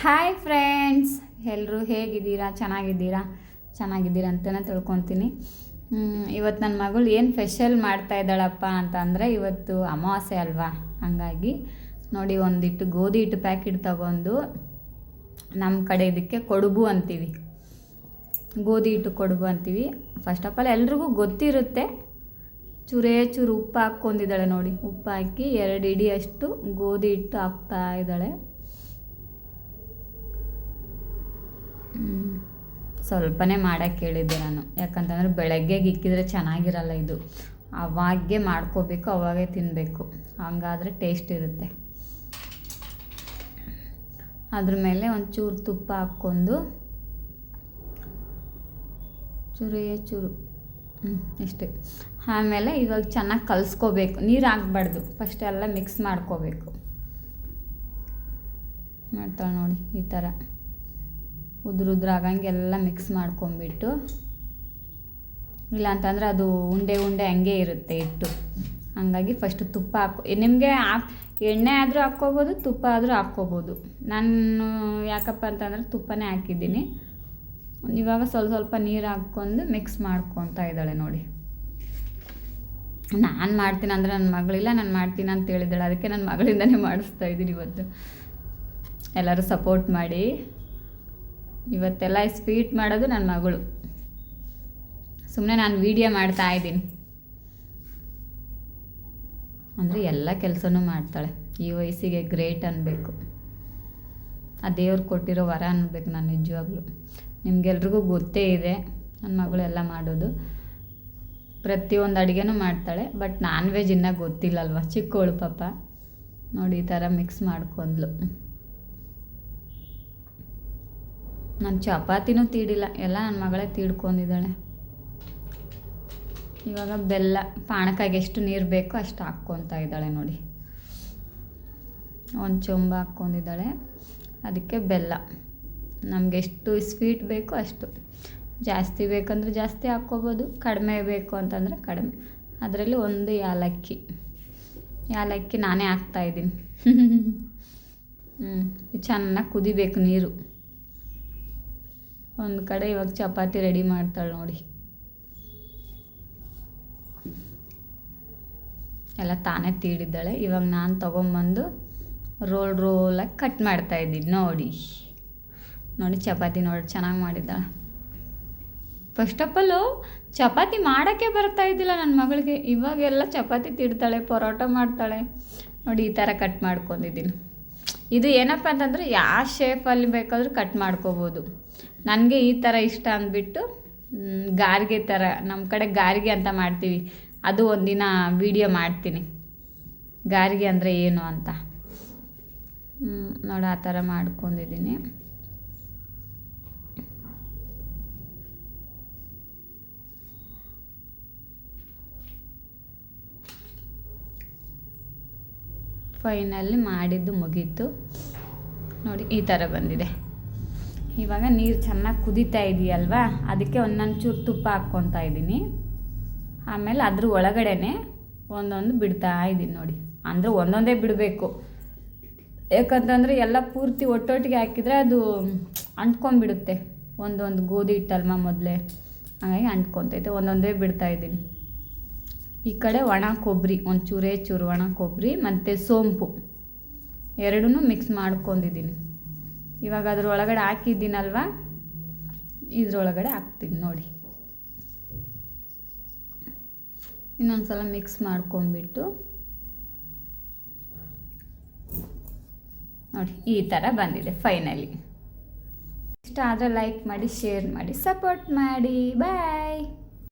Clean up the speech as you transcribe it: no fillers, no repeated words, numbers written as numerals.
Hi friends, ಎಲ್ಲರೂ ಹೇಗಿದ್ದೀರಾ? ಚೆನ್ನಾಗಿದ್ದೀರಾ ಅಂತಲೇ ತಿಳ್ಕೊತೀನಿ. ಇವತ್ತು ನನ್ನ ಮಗಳು ಏನು ಸ್ಪೆಷಲ್ ಮಾಡ್ತಾ ಇದ್ದಾಳಪ್ಪ ಅಂತಂದರೆ, ಇವತ್ತು ಅಮಾವಾಸ್ಯೆ ಅಲ್ವಾ, ಹಾಗಾಗಿ ನೋಡಿ ಒಂದಿಟ್ಟು ಗೋಧಿ ಹಿಟ್ಟು ಪ್ಯಾಕೆಟ್ ತಗೊಂಡು, ನಮ್ಮ ಕಡೆ ಇದಕ್ಕೆ ಕೊಡುಬು ಅಂತೀವಿ, ಗೋಧಿ ಹಿಟ್ಟು ಕೊಡುಬು ಅಂತೀವಿ. ಫಸ್ಟ್ ಆಫ್ ಆಲ್ ಎಲ್ರಿಗೂ ಗೊತ್ತಿರುತ್ತೆ. ಚೂರು ಉಪ್ಪು ಹಾಕ್ಕೊಂಡಿದ್ದಾಳೆ ನೋಡಿ. ಉಪ್ಪು ಹಾಕಿ 2 ಇಡಿಯಷ್ಟು ಗೋಧಿ ಹಿಟ್ಟು ಹಾಕ್ತಾ ಇದ್ದಾಳೆ. ಸ್ವಲ್ಪನೇ ಮಾಡೋಕ್ಕೆ ಹೇಳಿದ್ದೆ ನಾನು, ಯಾಕಂತಂದರೆ ಬೆಳಗ್ಗೆಗೆ ಇಕ್ಕಿದ್ರೆ ಚೆನ್ನಾಗಿರಲ್ಲ. ಇದು ಅವಾಗೇ ಮಾಡ್ಕೋಬೇಕು, ಅವಾಗೇ ತಿನ್ನಬೇಕು, ಹಂಗಾದರೆ ಟೇಸ್ಟ್ ಇರುತ್ತೆ. ಅದ್ರ ಮೇಲೆ ಒಂಚೂರು ತುಪ್ಪ ಹಾಕ್ಕೊಂಡು ಚೂರು ಇಷ್ಟೇ. ಆಮೇಲೆ ಇವಾಗ ಚೆನ್ನಾಗಿ ಕಲಿಸ್ಕೋಬೇಕು, ನೀರು ಹಾಕ್ಬಾರ್ದು, ಫಸ್ಟ್ ಎಲ್ಲ ಮಿಕ್ಸ್ ಮಾಡ್ಕೋಬೇಕು. ಮಾಡ್ತಾಳೆ ನೋಡಿ, ಈ ಥರ ಉದ್ರಾಗಂಗೆ ಎಲ್ಲ ಮಿಕ್ಸ್ ಮಾಡ್ಕೊಂಬಿಟ್ಟು, ಇಲ್ಲ ಅಂತಂದರೆ ಅದು ಉಂಡೆ ಹಂಗೆ ಇರುತ್ತೆ ಹಿಟ್ಟು. ಹಾಗಾಗಿ ಫಸ್ಟು ತುಪ್ಪ ನಿಮಗೆ ಎಣ್ಣೆ ಆದರೂ ಹಾಕ್ಕೋಬೋದು, ತುಪ್ಪ ಆದರೂ ಹಾಕ್ಕೋಬೋದು. ನಾನು ಯಾಕಪ್ಪ ಅಂತಂದರೆ ತುಪ್ಪನೇ ಹಾಕಿದ್ದೀನಿ. ಇವಾಗ ಸ್ವಲ್ಪ ನೀರು ಹಾಕ್ಕೊಂಡು ಮಿಕ್ಸ್ ಮಾಡ್ಕೊತಾ ಇದ್ದಾಳೆ ನೋಡಿ. ನಾನು ಮಾಡ್ತೀನಿ ಅಂದರೆ ನನ್ನ ಮಗಳಿಲ್ಲ, ನಾನು ಮಾಡ್ತೀನಿ ಅಂತ ಹೇಳಿದ್ದಾಳೆ, ಅದಕ್ಕೆ ನನ್ನ ಮಗಳಿಂದನೇ ಮಾಡಿಸ್ತಾ ಇದ್ದೀನಿ ಇವತ್ತು. ಎಲ್ಲರೂ ಸಪೋರ್ಟ್ ಮಾಡಿ. ಇವತ್ತೆಲ್ಲ ಸ್ವೀಟ್ ಮಾಡೋದು ನನ್ನ ಮಗಳು, ಸುಮ್ಮನೆ ನಾನು ವೀಡಿಯೋ ಮಾಡ್ತಾ ಇದ್ದೀನಿ. ಅಂದರೆ ಎಲ್ಲ ಕೆಲಸನೂ ಮಾಡ್ತಾಳೆ. ಈ ವಯಸ್ಸಿಗೆ ಗ್ರೇಟ್ ಅನ್ನಬೇಕು, ಆ ದೇವ್ರು ಕೊಟ್ಟಿರೋ ವರ ಅನ್ನಬೇಕು. ನಾನು ನಿಜವಾಗ್ಲೂ ನಿಮಗೆಲ್ರಿಗೂ ಗೊತ್ತೇ ಇದೆ, ನನ್ನ ಮಗಳು ಎಲ್ಲ ಮಾಡೋದು, ಪ್ರತಿಯೊಂದು ಅಡುಗೆನೂ ಮಾಡ್ತಾಳೆ. ಬಟ್ ನಾನ್ ವೆಜ್ ಇನ್ನೂ ಗೊತ್ತಿಲ್ಲಲ್ವ, ಚಿಕ್ಕವಳು ಪಾಪ. ನೋಡಿ ಈ ಥರ ಮಿಕ್ಸ್ ಮಾಡ್ಕೊಂಡ್ಲು. ನಾನು ಚಪಾತಿನೂ ತೀಡಿಲ್ಲ, ಎಲ್ಲ ನನ್ನ ಮಗಳೇ ತೀಡ್ಕೊಂಡಿದ್ದಾಳೆ. ಇವಾಗ ಬೆಲ್ಲ ಪಾನಕಾಗೆ ಎಷ್ಟು ನೀರು ಬೇಕೋ ಅಷ್ಟು ಹಾಕ್ಕೊತಾ ಇದ್ದಾಳೆ ನೋಡಿ. ಒಂದು ಚೊಂಬ ಹಾಕ್ಕೊಂಡಿದ್ದಾಳೆ, ಅದಕ್ಕೆ ಬೆಲ್ಲ ನಮಗೆ ಎಷ್ಟು ಸ್ವೀಟ್ ಬೇಕೋ ಅಷ್ಟು. ಜಾಸ್ತಿ ಬೇಕಂದ್ರೆ ಜಾಸ್ತಿ ಹಾಕ್ಕೋಬೋದು, ಕಡಿಮೆ ಬೇಕು ಅಂತಂದರೆ ಕಡಿಮೆ. ಅದರಲ್ಲಿ ಒಂದು ಯಾಲಕ್ಕಿ ನಾನೇ ಹಾಕ್ತಾಯಿದ್ದೀನಿ. ಚೆನ್ನಾಗಿ ಕುದಿಬೇಕು ನೀರು. ಒಂದು ಕಡೆ ಇವಾಗ ಚಪಾತಿ ರೆಡಿ ಮಾಡ್ತಾಳೆ ನೋಡಿ. ಎಲ್ಲ ತಾನೇ ತೀಡಿದ್ದಾಳೆ. ಇವಾಗ ನಾನು ತೊಗೊಂಬಂದು ರೋಲಾಗಿ ಕಟ್ ಮಾಡ್ತಾಯಿದ್ದೀನಿ ನೋಡಿ ಚಪಾತಿ ನೋಡಿ ಚೆನ್ನಾಗಿ ಮಾಡಿದ್ದಾಳೆ. ಫಸ್ಟ್ ಆಫ್ ಆಲು ಚಪಾತಿ ಮಾಡೋಕ್ಕೆ ಬರ್ತಾಯಿದ್ದಿಲ್ಲ ನನ್ನ ಮಗಳಿಗೆ. ಇವಾಗೆಲ್ಲ ಚಪಾತಿ ತಿಡ್ತಾಳೆ, ಪರೋಟ ಮಾಡ್ತಾಳೆ ನೋಡಿ. ಈ ಥರ ಕಟ್ ಮಾಡ್ಕೊಂಡಿದ್ದೀನಿ. ಇದು ಏನಪ್ಪ ಅಂತಂದರೆ ಯಾವ ಶೇಪಲ್ಲಿ ಬೇಕಾದರೂ ಕಟ್ ಮಾಡ್ಕೋಬೋದು. ನನಗೆ ಈ ಥರ ಇಷ್ಟ ಅಂದ್ಬಿಟ್ಟು ಗಾರಿಗೆ ಥರ, ನಮ್ಮ ಕಡೆ ಗಾರಿಗೆ ಅಂತ ಮಾಡ್ತೀವಿ, ಅದು ಒಂದಿನ ವಿಡಿಯೋ ಮಾಡ್ತೀನಿ, ಗಾರಿಗೆ ಅಂದರೆ ಏನು ಅಂತ. ನೋಡಿ ಆ ಥರ ಮಾಡ್ಕೊಂಡಿದ್ದೀನಿ. ಫೈನಲಿ ಮಾಡಿದ್ದು ಮುಗೀತು ನೋಡಿ, ಈ ಥರ ಬಂದಿದೆ. ಇವಾಗ ನೀರು ಚೆನ್ನಾಗಿ ಕುದೀತಾ ಇದೆಯಲ್ವಾ, ಅದಕ್ಕೆ ಒಂದೊಂಚೂರು ತುಪ್ಪ ಹಾಕ್ಕೊತಾ ಇದ್ದೀನಿ. ಆಮೇಲೆ ಅದ್ರ ಒಳಗಡೆನೆ ಒಂದೊಂದು ಬಿಡ್ತಾ ಇದ್ದೀನಿ ನೋಡಿ. ಅಂದರೆ ಒಂದೊಂದೇ ಬಿಡಬೇಕು, ಯಾಕಂತಂದರೆ ಎಲ್ಲ ಪೂರ್ತಿ ಒಟ್ಟೊಟ್ಟಿಗೆ ಹಾಕಿದರೆ ಅದು ಅಂಟ್ಕೊಂಡ್ಬಿಡುತ್ತೆ. ಒಂದೊಂದು ಗೋಧಿ ಹಿಟ್ಟಲ್ವ ಮೊದಲೇ, ಹಾಗಾಗಿ ಅಂಟ್ಕೊತೈತೆ. ಒಂದೊಂದೇ ಬಿಡ್ತಾ ಇದ್ದೀನಿ. ಈ ಕಡೆ ಒಣ ಕೊಬ್ಬರಿ, ಚೂರು ಒಣ ಕೊಬ್ಬರಿ ಮತ್ತು ಸೋಂಪು ಎರಡೂ ಮಿಕ್ಸ್ ಮಾಡ್ಕೊಂಡಿದ್ದೀನಿ. ಇವಾಗ ಅದ್ರ ಒಳಗಡೆ ಹಾಕಿದ್ದೀನಲ್ವ, ಇದ್ರೊಳಗಡೆ ಹಾಕ್ತೀನಿ ನೋಡಿ. ಇನ್ನೊಂದು ಸಲ ಮಿಕ್ಸ್ ಮಾಡ್ಕೊಂಬಿಟ್ಟು ನೋಡಿ ಈ ಥರ ಬಂದಿದೆ ಫೈನಲಿ. ಇಷ್ಟ ಆದರೆ ಲೈಕ್ ಮಾಡಿ, ಶೇರ್ ಮಾಡಿ, ಸಪೋರ್ಟ್ ಮಾಡಿ. ಬಾಯ್.